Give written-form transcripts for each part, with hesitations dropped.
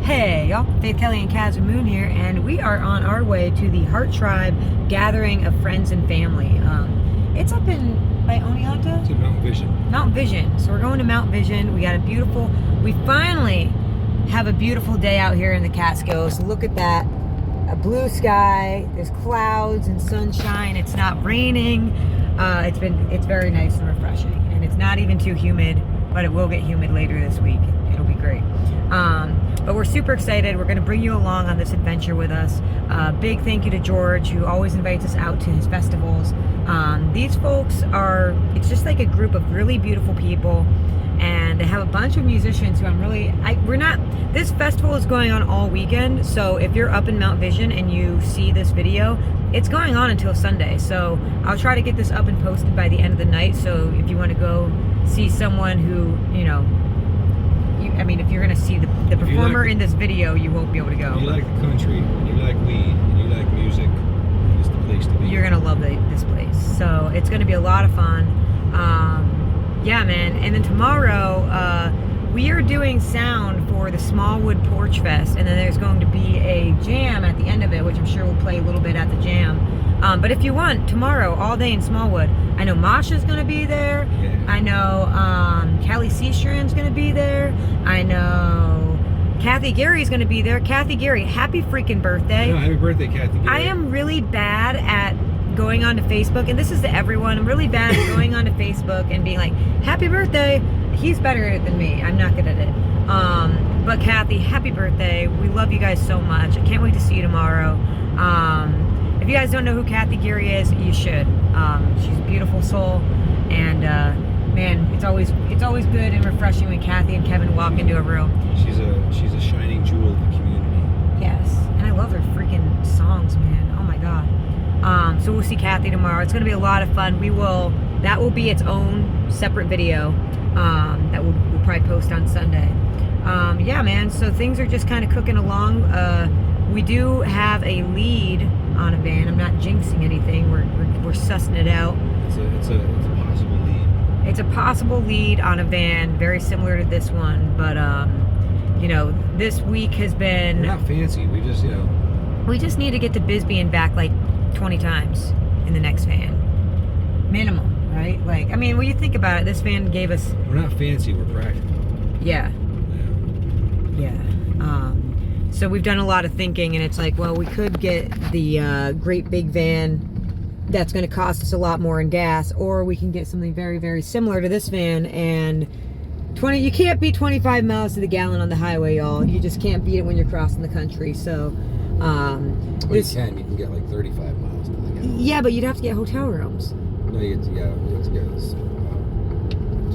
Hey y'all, Faith, Kelly, and Caswyn Moon here, and we are on our way to the Heart Tribe gathering of friends and family. It's up by Oneonta? It's in Mount Vision. Mount Vision. So we're going to Mount Vision. We finally have a beautiful day out here in the Catskills. Look at that. A blue sky, there's clouds and sunshine. It's not raining. It's very nice and refreshing. And it's not even too humid, but it will get humid later this week. It'll be great. But we're super excited. We're going to bring you along on this adventure with us. Big thank you to George, who always invites us out to his festivals. These folks it's just like a group of really beautiful people, and they have a bunch of musicians who this festival is going on all weekend, so if you're up in Mount Vision and you see this video, it's going on until Sunday. So I'll try to get this up and posted by the end of the night, so if you want to go see someone who, if you're going to see the performer in this video, you won't be able to go. If you like the country, and you like weed, and you like music, it's the place to be. You're going to love this place. So it's going to be a lot of fun. Yeah, man. And then tomorrow, we are doing sound for the Smallwood Porchfest, and then there's going to be a jam at the end of it, which I'm sure we'll play a little bit at the jam. But if you want, tomorrow, all day in Smallwood, I know Masha's going to be there. Yeah. I know Kelly Caswyn's going to be there. I know Kathy Gary's going to be there. Kathy Gary, happy freaking birthday. No, happy birthday, Kathy Gary. I am really bad at going onto Facebook, and this is to everyone. I'm really bad at going onto Facebook and being like, happy birthday. He's better than me. I'm not good at it. But Kathy, happy birthday. We love you guys so much. I can't wait to see you tomorrow. If you guys don't know who Kathy Gary is, you should. She's a beautiful soul, and man, it's always good and refreshing when Kathy and Kevin walk into a room. She's a shining jewel of the community. Yes, and I love her freaking songs, man. Oh my god. So we'll see Kathy tomorrow. It's going to be a lot of fun. That will be its own separate video that we'll probably post on Sunday. Yeah, man. So things are just kind of cooking along. We do have a lead on a van. I'm not jinxing anything. We're sussing it out. It's a possible lead. It's a possible lead on a van, very similar to this one. But this week has been. We're not fancy. We just We just need to get to Bisbee and back like 20 times in the next van, minimum, right? When you think about it, this van gave us. We're not fancy. We're practical. Yeah. So we've done a lot of thinking, and it's like, well, we could get the great big van that's going to cost us a lot more in gas, or we can get something very, very similar to this van. And you can't beat 25 miles to the gallon on the highway, y'all. You just can't beat it when you're crossing the country. So You can get like 35 miles to the gallon. Yeah, but you'd have to get hotel rooms. No, you have to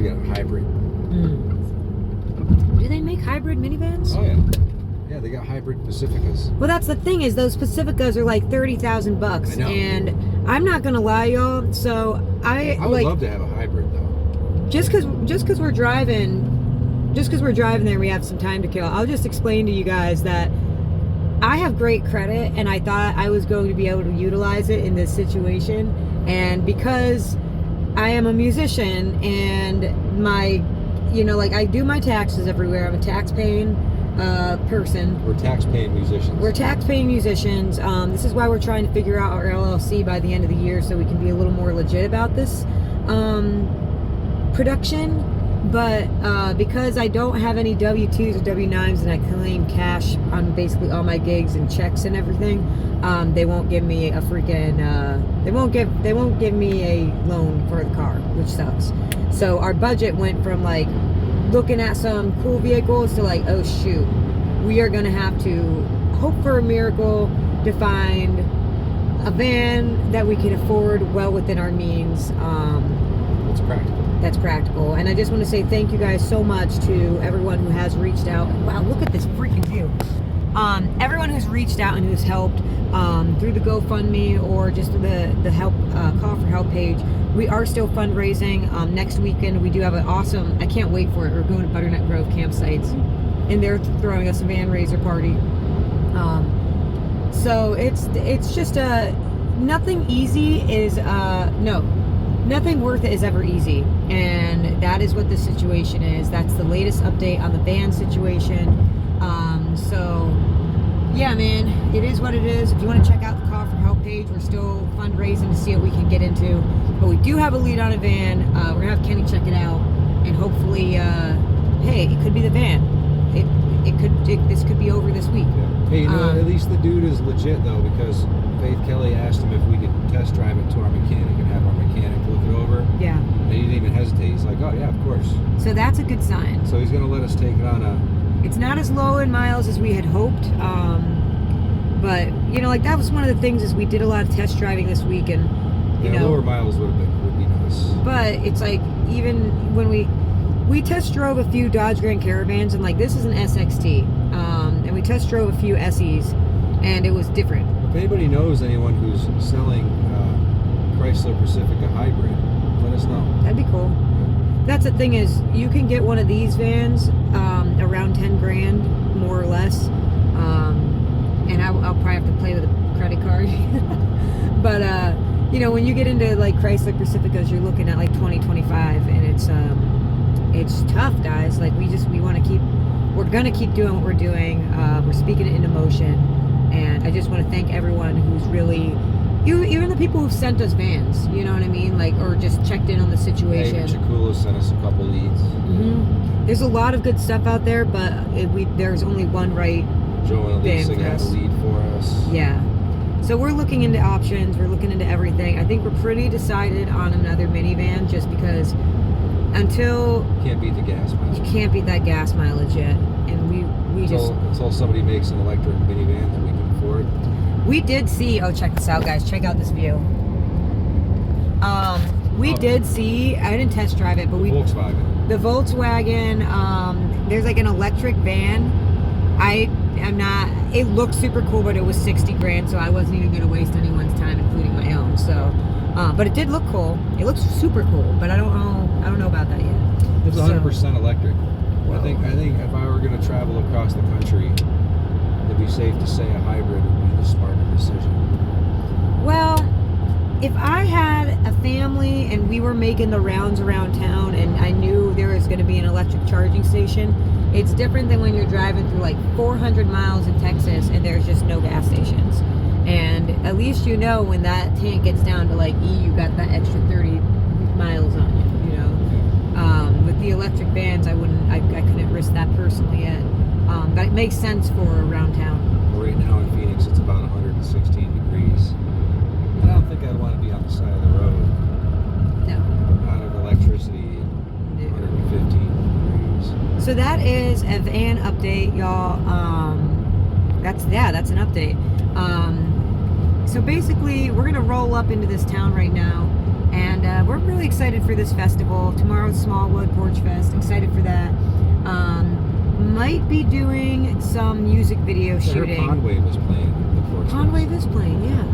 get a hybrid. Do they make hybrid minivans? Oh yeah. Yeah, they got hybrid Pacificas. Well, that's the thing, is those Pacificas are like $30,000, I know. and I'm not gonna lie, y'all. So I would love to have a hybrid though. Just because we're driving there, we have some time to kill. I'll just explain to you guys that I have great credit, and I thought I was going to be able to utilize it in this situation. And because I am a musician, and I do my taxes everywhere. I'm a tax-paying person. We're tax-paying musicians. We're tax-paying musicians. This is why we're trying to figure out our LLC by the end of the year, so we can be a little more legit about this production. But because I don't have any W-2s or W-9s, and I claim cash on basically all my gigs and checks and everything, they won't give me a freaking they won't give me a loan for the car, which sucks. So our budget went from like looking at some cool vehicles to like, oh shoot, we are gonna have to hope for a miracle to find a van that we can afford well within our means. That's practical. And I just want to say thank you guys so much to everyone who has reached out. Wow, look at this freaking view. Everyone who's reached out and who's helped through the GoFundMe or just the help call for help page. We are still fundraising. Next weekend we do have an awesome, I can't wait for it. We're going to Butternut Grove campsites, and they're throwing us a van raiser party. So it's just nothing easy is nothing worth it is ever easy, and that is what the situation is. That's the latest update on the van situation. So it is what it is. If you want to check out the Call for Help page, we're still fundraising to see what we can get into. But we do have a lead on a van. We're going to have Kenny check it out. And hopefully, hey, it could be the van. This could be over this week. Yeah. Hey, you know, at least the dude is legit, though, because Faith Kelly asked him if we could test drive it to our mechanic and have our mechanic look it over. Yeah. And he didn't even hesitate. He's like, oh, yeah, of course. So that's a good sign. So he's going to let us take it on a... It's not as low in miles as we had hoped. But, you know, like that was one of the things is we did a lot of test driving this week. And, you know, lower miles would be nice. But it's like, even when we test drove a few Dodge Grand Caravans, and like this is an SXT, and we test drove a few SEs, and it was different. If anybody knows anyone who's selling Chrysler Pacifica hybrid, let us know. That'd be cool. That's the thing is, you can get one of these vans around 10 grand, more or less, and I'll probably have to play with a credit card. But you know, when you get into like Chrysler Pacificas, you're looking at like 20, 25, and it's tough, guys. Like we're gonna keep doing what we're doing. We're speaking it into motion, and I just want to thank everyone who's really, even the people who've sent us vans. You know what I mean? Like, or just checked in on the situation. Hey, Chakula sent us a couple leads. Mm-hmm. There's a lot of good stuff out there, but there's only one right. Joe and Elisa got a lead for us. Yeah. So we're looking into options. We're looking into everything. I think we're pretty decided on another minivan, just because until you can't beat the gas mileage. You can't beat that gas mileage yet, and until somebody makes an electric minivan that we can afford. We did see. Oh, check this out, guys! Check out this view. We did see. I didn't test drive it, but Volkswagen. The Volkswagen. There's like an electric van. I'm not. It looked super cool, but it was 60 grand, so I wasn't even going to waste anyone's time, including my own. So, but it did look cool. It looks super cool, but I don't know about that yet. It's 100% electric. Whoa. I think if I were going to travel across the country, it'd be safe to say a hybrid would be the smarter decision. Well, if I had a family and we were making the rounds around town, and I knew there was going to be an electric charging station. It's different than when you're driving through like 400 miles in Texas and there's just no gas stations. And at least you know when that tank gets down to like E, you got that extra 30 miles on you, you know. With the electric vans, I couldn't risk that personally yet. But it makes sense for around town. Well, right now in Phoenix, it's about 116 degrees. I don't think I'd want to be on the side of the road. No. Out of electricity, 115 degrees. So that is a van update, y'all. That's an update. So basically, we're gonna roll up into this town right now, and we're really excited for this festival. Tomorrow's Smallwood Porchfest. Excited for that. Might be doing some music video shooting. Pondwave is playing. Pondwave is playing, yeah.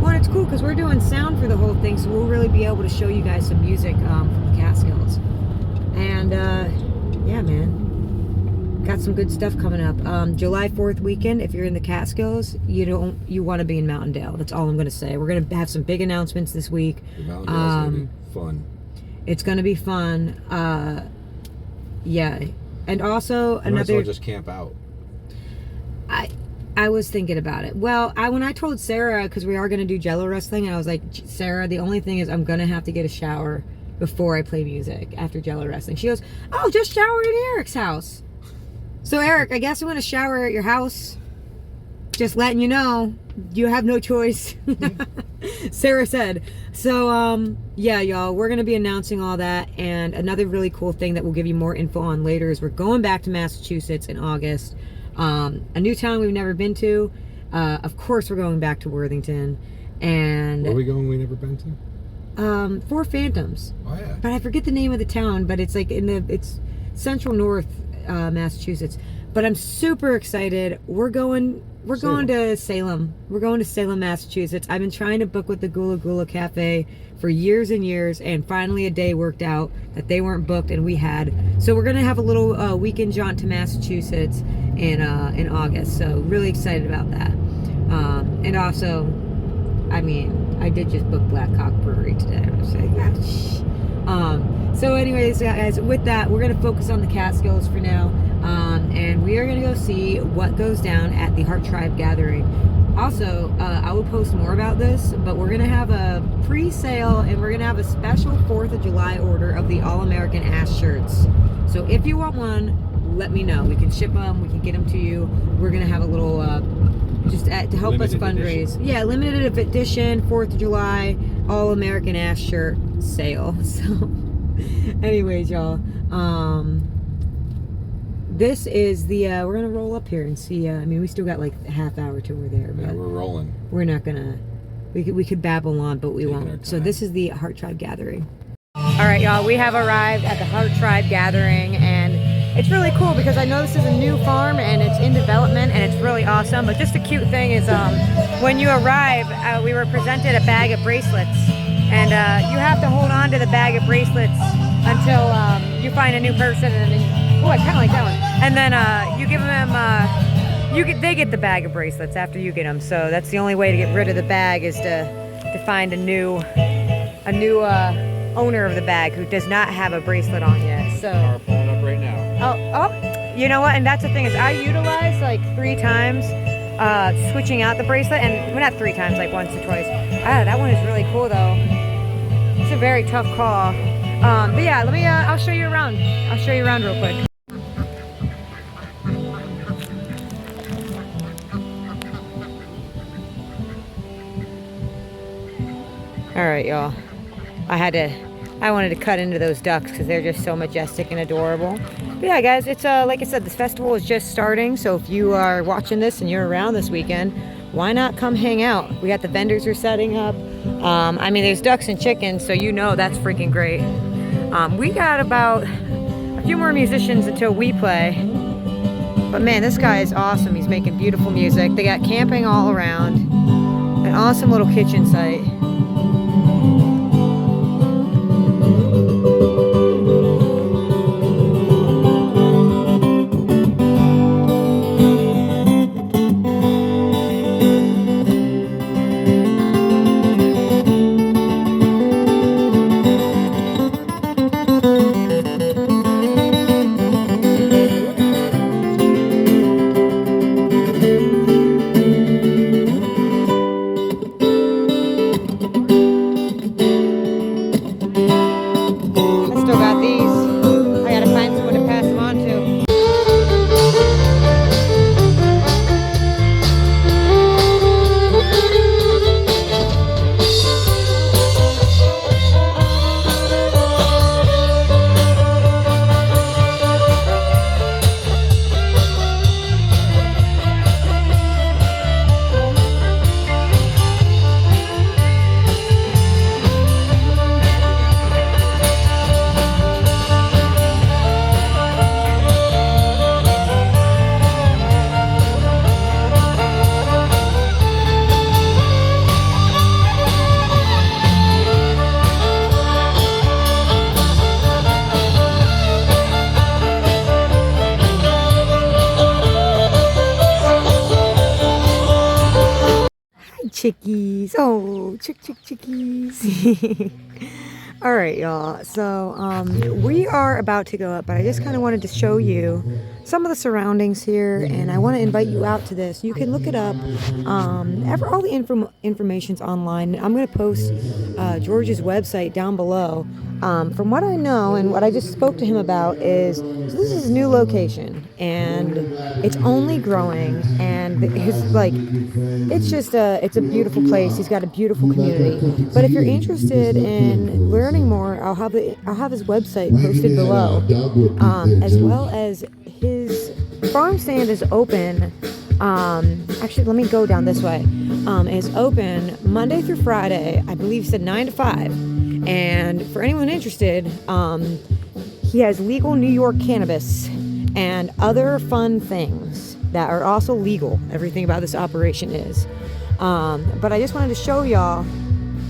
Well, it's cool because we're doing sound for the whole thing, so we'll really be able to show you guys some music from the Catskills. And yeah, man, got some good stuff coming up. July 4th weekend, if you're in the Catskills, you want to be in Mountaindale. That's all I'm going to say. We're going to have some big announcements this week. Mountaindale's going to be fun. It's going to be fun. Yeah. And also You might as well just camp out. I was thinking about it. Well, when I told Sarah, because we are going to do Jello wrestling, and I was like, Sarah, the only thing is I'm going to have to get a shower before I play music after Jello wrestling. She goes, oh, just shower at Eric's house. So Eric, I guess I'm going to shower at your house. Just letting you know, you have no choice. Sarah said. So, yeah, y'all, we're going to be announcing all that. And another really cool thing that we'll give you more info on later is we're going back to Massachusetts in August. A new town we've never been to. Of course, we're going back to Worthington. And where are we going we've never been to? Four Phantoms. Oh, yeah. But I forget the name of the town, but it's like it's central north Massachusetts. But I'm super excited. We're going to Salem. We're going to Salem, Massachusetts. I've been trying to book with the Gulu Gulu Café for years and years, and finally a day worked out that they weren't booked and we had. So we're gonna have a little weekend jaunt to Massachusetts in August. So really excited about that. And also, I mean, I did just book Black Hawk Brewery today. I'm saying, so anyways, guys, with that, we're gonna focus on the Catskills for now. And we are gonna go see what goes down at the Heart Tribe Gathering. Also, I will post more about this, but we're gonna have a pre-sale and we're gonna have a special 4th of July order of the All-American Ash shirts. So if you want one, let me know. We can ship them, we can get them to you. We're gonna have a little, to help Limited us fundraise. edition. Yeah, limited edition, 4th of July, All-American Ash shirt sale. So, anyways, y'all, this is the, we're gonna roll up here and see, I mean, we still got like a half hour till we're there, but Yeah, we're rolling. we're not gonna, we could babble on, but we Taking our won't. So time. this is the Heart Tribe Gathering. All right, y'all, we have arrived at the Heart Tribe Gathering, and it's really cool because I know this is a new farm and it's in development and it's really awesome. But just a cute thing is when you arrive, we were presented a bag of bracelets, and you have to hold on to the bag of bracelets until you find a new person, and then, oh, I kind of like that one. And then you give them, they get the bag of bracelets after you get them. So that's the only way to get rid of the bag is to find a new owner of the bag who does not have a bracelet on yet. So. Car pulling up right now. Oh, you know what? And that's the thing is I utilize like 3 times switching out the bracelet, and well, not 3 times, like once or twice. That one is really cool though. It's a very tough call. But yeah, let me, I'll show you around. I'll show you around real quick. All right, y'all. I wanted to cut into those ducks because they're just so majestic and adorable. But yeah, guys, it's like I said, this festival is just starting. So if you are watching this and you're around this weekend, why not come hang out? We got the vendors are setting up. I mean, there's ducks and chickens, so you know that's freaking great. We got about a few more musicians until we play. But man, this guy is awesome. He's making beautiful music. They got camping all around. An awesome little kitchen site. Chickies. Oh, chickies. All right, y'all. So we are about to go up, but I just kind of wanted to show you some of the surroundings here, and I want to invite you out to this. You can look it up. All the information's online. I'm going to post George's website down below. From what I know and what I just spoke to him about is, so this is a new location and it's only growing, and it's a beautiful place. He's got a beautiful community. But if you're interested in learning more, I'll have his website posted below, as well as his farm stand is open. Actually, let me go down this way. It's open Monday through Friday. I believe he said 9 to 5. And for anyone interested, he has legal New York cannabis and other fun things that are also legal. Everything about this operation is. But I just wanted to show y'all.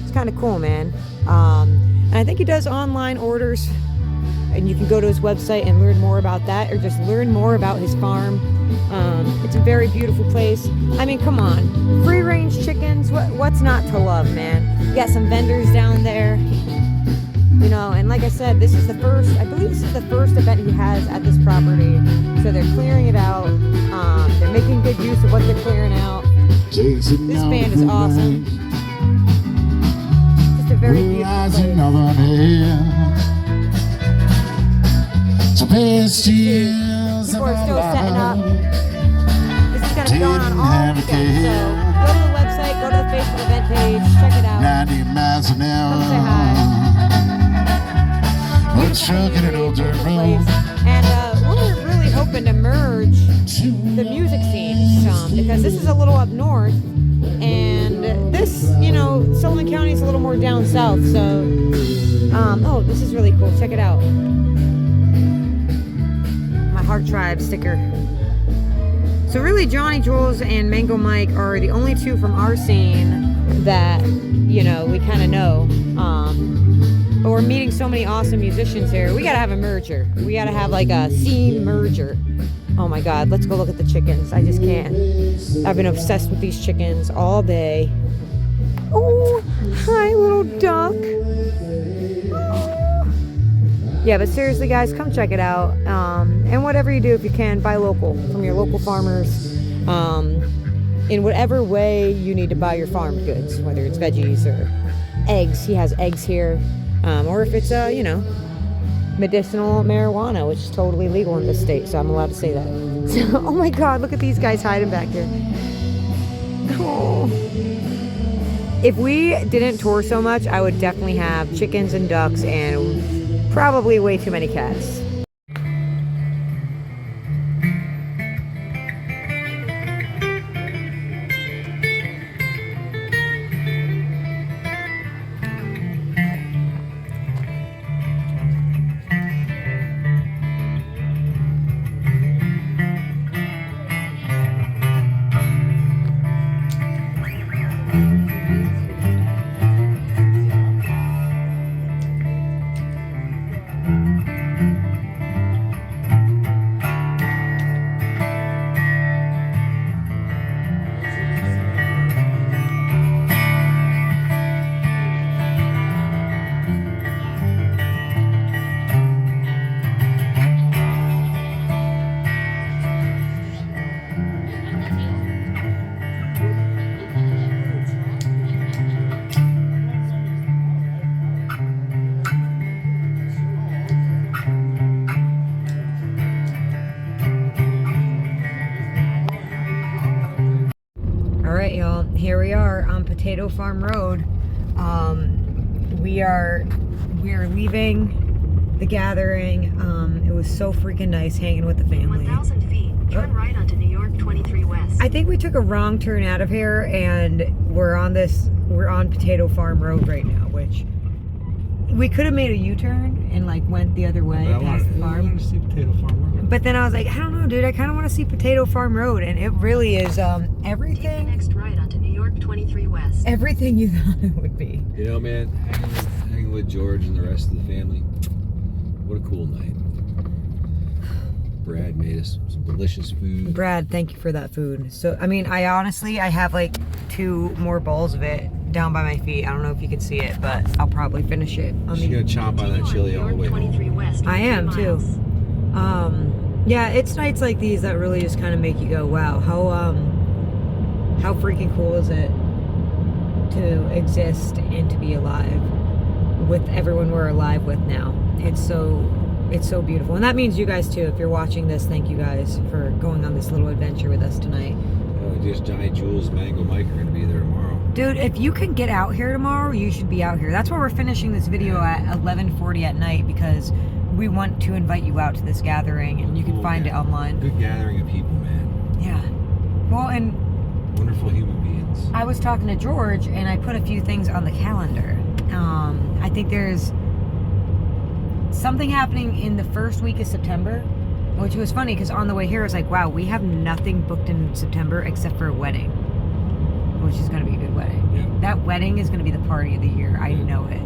It's kind of cool, man. And I think he does online orders. And you can go to his website and learn more about that, or just learn more about his farm. It's a very beautiful place. I mean, come on. Free-range chickens, what's not to love, man? You got some vendors down there. You know, and like I said, this is the first, I believe this is the first event he has at this property. So they're clearing it out. They're making good use of what they're clearing out. This band is awesome. Just a very beautiful place. People are still setting up. This is going to be going on all weekend. So go to the website, go to the Facebook event page, check it out. 90 miles an hour. Come say hi. And we're really hoping to merge the music scene some, because this is a little up north, and this, you know, Sullivan County is a little more down south. So, oh, this is really cool. Check it out. My Heart Tribe sticker. So really, Johnny Jules and Mango Mike are the only two from our scene that, you know, we kind of know. But we're meeting so many awesome musicians here. We gotta have a merger. We gotta have like a scene merger. Oh my God, let's go look at the chickens. I just can't. I've been obsessed with these chickens all day. Oh, hi little duck. Oh. Yeah, but seriously guys, come check it out. And whatever you do, if you can, buy local from your local farmers. In whatever way you need to buy your farm goods, whether it's veggies or eggs. He has eggs here. Or if it's, you know, medicinal marijuana, which is totally legal in this state, so I'm allowed to say that. So, oh my God, look at these guys hiding back here. Oh. If we didn't tour so much, I would definitely have chickens and ducks and probably way too many cats. Alright y'all, here we are on Potato Farm Road. We are leaving the gathering. It was so freaking nice hanging with the family. 1,000 feet, turn right onto New York 23 West. I think we took a wrong turn out of here, and we're on Potato Farm Road right now, which we could have made a U-turn and like went the other way past the farm. I wanted to see Potato Farm Road. But then I was like, I don't know, dude. I kind of want to see Potato Farm Road, and it really is everything. Take the next right onto New York 23 West. Everything you thought it would be. You know, man, hanging with George and the rest of the family. What a cool night. Brad made us some delicious food. Brad, thank you for that food. So, I mean, I have like 2 more bowls of it down by my feet. I don't know if you can see it, but I'll probably finish it. She's gonna chomp on that chili all the way home. I am too. Yeah, it's nights like these that really just kind of make you go, wow, how freaking cool is it to exist and to be alive with everyone we're alive with now. It's so beautiful. And that means you guys too. If you're watching this, thank you guys for going on this little adventure with us tonight. Just Johnny Jules and Mango Mike are going to be there tomorrow. Dude, if you can get out here tomorrow, you should be out here. That's why we're finishing this video at 11:40 at night, because we want to invite you out to this gathering, and you can find it online. Good gathering of people, man. Yeah. Well, and wonderful human beings. I was talking to George, and I put a few things on the calendar. I think there's something happening in the first week of September, which was funny because on the way here I was like, wow, we have nothing booked in September except for a wedding, which is going to be a good wedding. Yeah. That wedding is going to be the party of the year. I know it.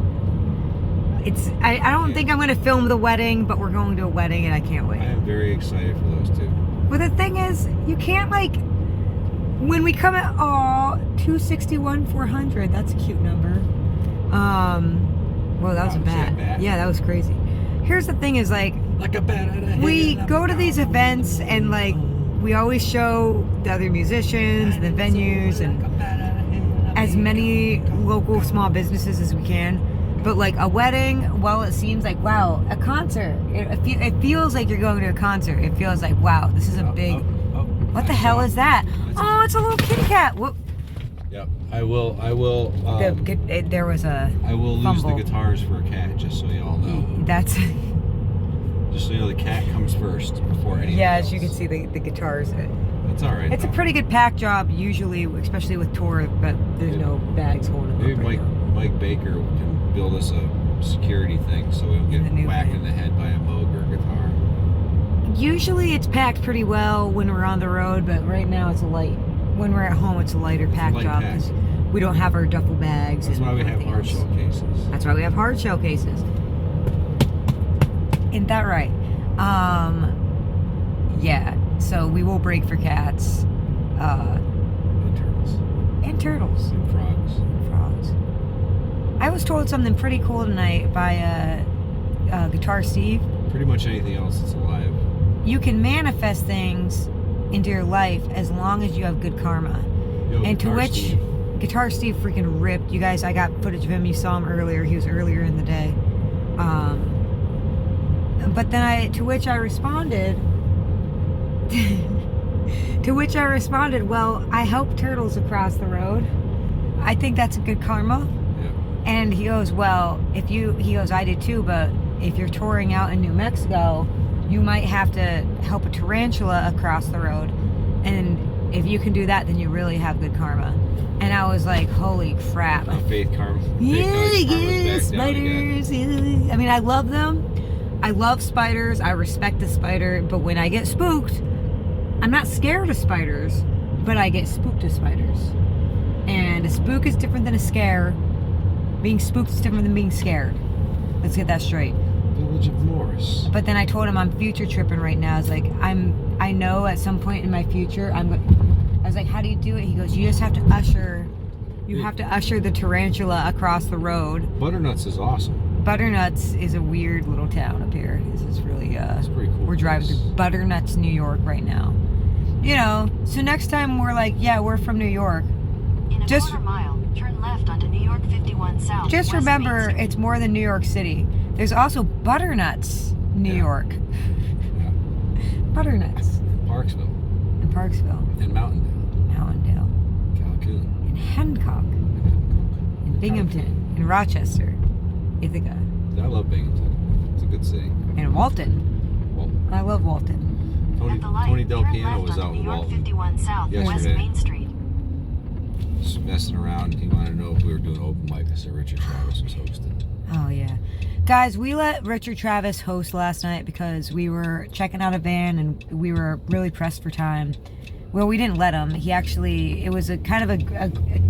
I don't think I'm going to film the wedding, but we're going to a wedding and I can't wait. I am very excited for those two. Well, the thing is, you can't like, when we come at, 261,400, that's a cute number. Whoa, that was a Oh, is that bat. bat? Yeah, that was crazy. Here's the thing is like, Like a bat out of hell. we go to these events and like, we always show the other musicians, the venues, and as many local small businesses as we can. But like a wedding, well, it seems like, wow, a concert. It feels like you're going to a concert. It feels like, wow, this is a big... What the hell is that? Oh, it's a little kitty cat. Whoop. Yep. I will. There was a I will lose fumble. the guitars for a cat, just so y'all know. That's... Just so you know, the cat comes first before anything Yeah, else. as you can see, the guitars. That's all right. It's a though. pretty good pack job, usually, especially with tour, but there's no bags holding them Maybe up right now. Mike Baker can build us a security thing so we don't In the get new whacked van. in the head by a Moog or guitar. Usually it's packed pretty well when we're on the road, but right now it's a light. When we're at home, it's a lighter pack light job pack. because we don't have our duffel bags. That's and why we have everything hard else. shell cases. That's why we have hard shell cases. Ain't that right? Yeah. So we will break for cats, And turtles. and turtles, And frogs. and frogs. I was told something pretty cool tonight by Guitar Steve. Pretty much anything else that's alive. You can manifest things into your life as long as you have good karma. Yo, And to Guitar which Steve. Guitar Steve freaking ripped. You guys, I got footage of him. You saw him earlier. He was earlier in the day. But then to which I responded, well, I help turtles across the road. I think that's a good karma. Yeah. And he goes, well, he goes, I did too, but if you're touring out in New Mexico, you might have to help a tarantula across the road. And if you can do that, then you really have good karma. And I was like, holy crap. Faith karma. Yeah, spiders. Yeah. I mean, I love them. I love spiders. I respect the spider. But when I get spooked, I'm not scared of spiders, but I get spooked of spiders. And a spook is different than a scare. Being spooked is different than being scared. Let's get that straight. Village of Morris. But then I told him I'm future tripping right now. It's like I know at some point in my future I was like, how do you do it? He goes, you just have to usher. You have to usher the tarantula across the road. Butternuts is awesome. Butternuts is a weird little town up here. This is really It's pretty cool. we're driving place. through Butternuts, New York right now. You know, so next time we're like, yeah, we're from New York. In a Just- quarter mile, turn left onto New York 51 South. Just West remember, Main Street. it's more than New York City. There's also Butternuts, New Yeah. York. Yeah. Butternuts Parksville. in Parksville, And Mountaindale. Allendale, Calhoun. in Hancock, in Binghamton, in Rochester, Ithaca, I love Binghamton. It's a good city. and Walton. Well, I love Walton. Tony, At the light, Tony Del turn Piano left was onto out in New York Walton. 51 South. West Yesterday. Main Street. Just messing around. He wanted to know if we were doing open mic. I said Richard Travis was hosting. Oh yeah. Guys, we let Richard Travis host last night because we were checking out a van and we were really pressed for time. Well, we didn't let him. He actually, it was a kind of a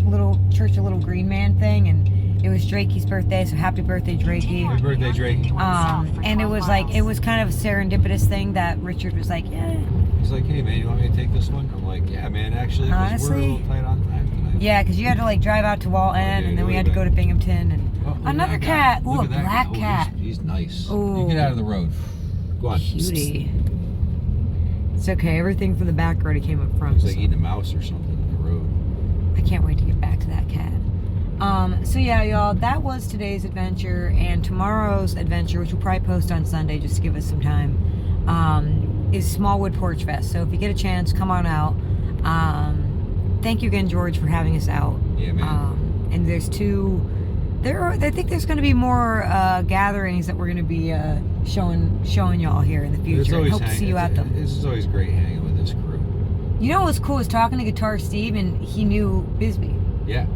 little Church of Little Green Man thing, and it was Drakey's birthday, so happy birthday, Drakey. Happy birthday, Drake. And it was like, it was kind of a serendipitous thing that Richard was like, yeah. He's like, hey man, you want me to take this one? I'm like, yeah man, actually, 'cause we're a Honestly, little tight on time tonight. Yeah, because you had to like drive out to Walton, Okay, and then we go had to back. go to Binghamton, and Oh, look at another that guy. cat. Ooh, Look a at that black guy. Oh, cat. He's nice. Ooh. You get out of the road. Go on. Cutie. It's okay. Everything from the back already came up front. He's like so eating a mouse or something in the road. I can't wait to get back to that cat. So yeah, y'all, that was today's adventure, and tomorrow's adventure, which we'll probably post on Sunday just to give us some time, is Smallwood Porchfest. So if you get a chance, come on out. Thank you again, George, for having us out. Yeah, man. And I think there's going to be more gatherings that we're going to be showing y'all here in the future. I hope to see you at them. This is always great hanging with this crew. You know what was cool was talking to Guitar Steve, and he knew Bisbee Yeah.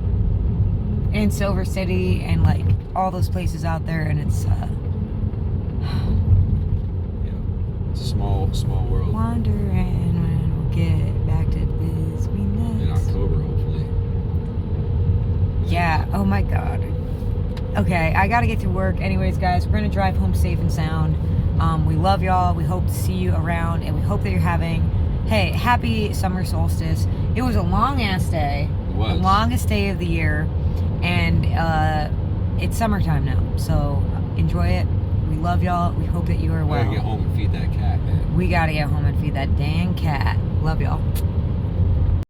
and Silver City and like all those places out there, and it's Yeah. It's a small world. wondering when we'll get back to Bisbee In next. October, hopefully. Yeah. Oh my God. Okay, I gotta get to work. Anyways, guys, we're gonna drive home safe and sound. We love y'all. We hope to see you around, and we hope that you're having, hey, happy summer solstice. It was a long ass day. It was. The longest day of the year, and it's summertime now, so enjoy it. We love y'all. We hope that you are I well. gotta get home and feed that cat, man. We gotta get home and feed that dang cat. Love y'all.